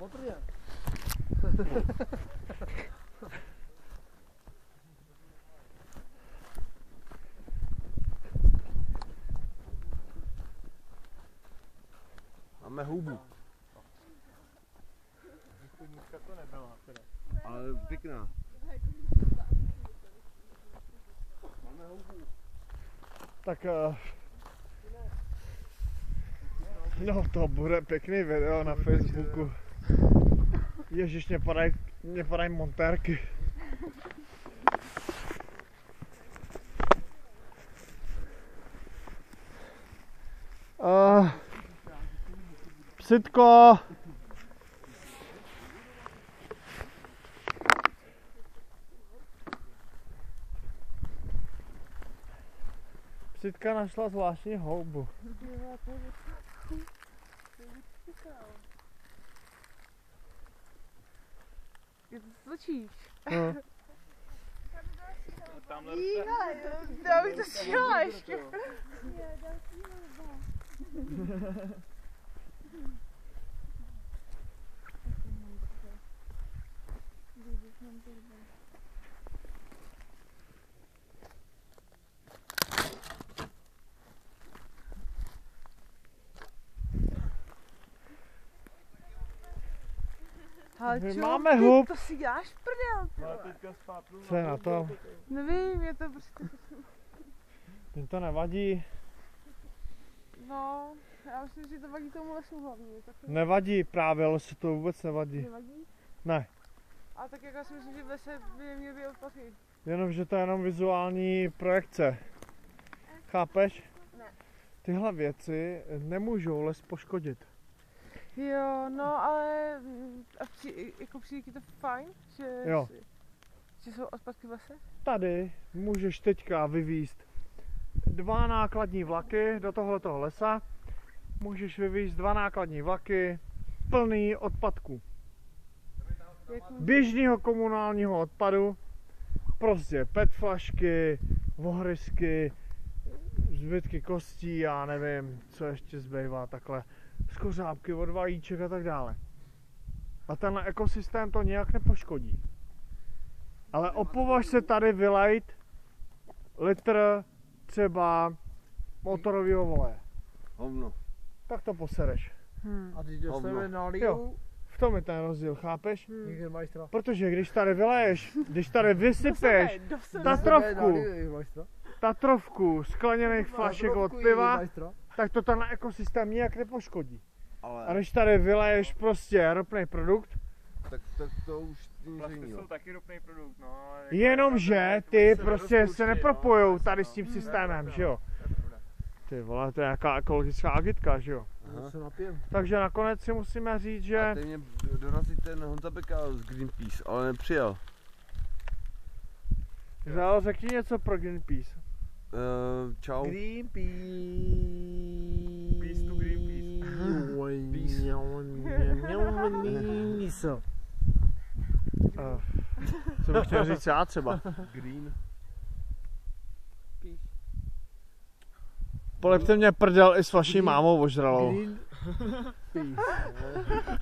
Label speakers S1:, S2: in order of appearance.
S1: potrně.
S2: Máme houbu.
S1: To nebyla, teda.
S2: Ale pěkná. Máme houbu.
S3: Tak no to bude pěkný video na Facebooku. Ježiš, mě padají montérky. Psitko. Psitka našla zvláštní houbu.
S4: Ty to točíš.
S3: No.
S4: Já bych to stihla ještě.
S3: My máme hub.
S4: To si děláš prdel.
S3: Co je na to?
S4: Nevím, je to prostě...
S3: Mně to nevadí.
S4: No, já myslím, že to vadí tomu lesu hlavně. Tak...
S3: Nevadí právě, ale se to vůbec nevadí.
S4: Nevadí?
S3: Ne.
S4: A tak jak já si myslím, že v lese by neměl být odpachy.
S3: Jenomže to je jenom vizuální projekce. Chápeš?
S4: Ne.
S3: Tyhle věci nemůžou les poškodit.
S4: Jo, no ale jako přijde ti to fajn, že,
S3: Jo.
S4: že jsou odpadky v lese?
S3: Tady můžeš teďka vyvízt 2 nákladní vlaky do tohoto lesa. Můžeš vyvízt 2 nákladní vlaky plný odpadků. Běžného komunálního odpadu. Prostě PET flašky, vohrysky, zbytky kostí, já nevím, co ještě zbývá takhle. Skořápky od vajíček a tak dále. A tenhle ekosystém to nějak nepoškodí. Ale opovaž se tady vylejt litr třeba motorového voleje.
S2: Hovno.
S3: Tak to posereš.
S1: A když do sebe
S3: Jo.
S1: nalijou,
S3: V tom je ten rozdíl, chápeš?
S1: někde majstra.
S3: Protože když tady vyleješ, když tady vysypeš
S4: Do sebe.
S3: Tatrovku skleněných flašek od piva, tak to ten ekosystém nijak nepoškodí.
S2: Ale
S3: A když tady vyleješ prostě ropný produkt,
S2: tak to už není.
S1: jsou taky ropný produkt, no.
S3: jenomže ty prostě se nepropojou tady s tím systémem, že jo? Ty vole, to je nějaká ekologická agitka, že jo?
S1: Se napijem.
S3: Takže nakonec si musíme říct, že...
S2: A teď mě dorazí ten Honza Beka z Greenpeace, ale nepřijel.
S3: Zalo, řekni něco pro Greenpeace.
S2: Čau.
S1: Greenpeace.
S2: Peace to Greenpeace.
S1: Peace.
S3: Co bych chtěl říct já třeba?
S2: Green.
S3: Polepte mě prdel i s vaší mámou ožralou.
S1: Green. Peace.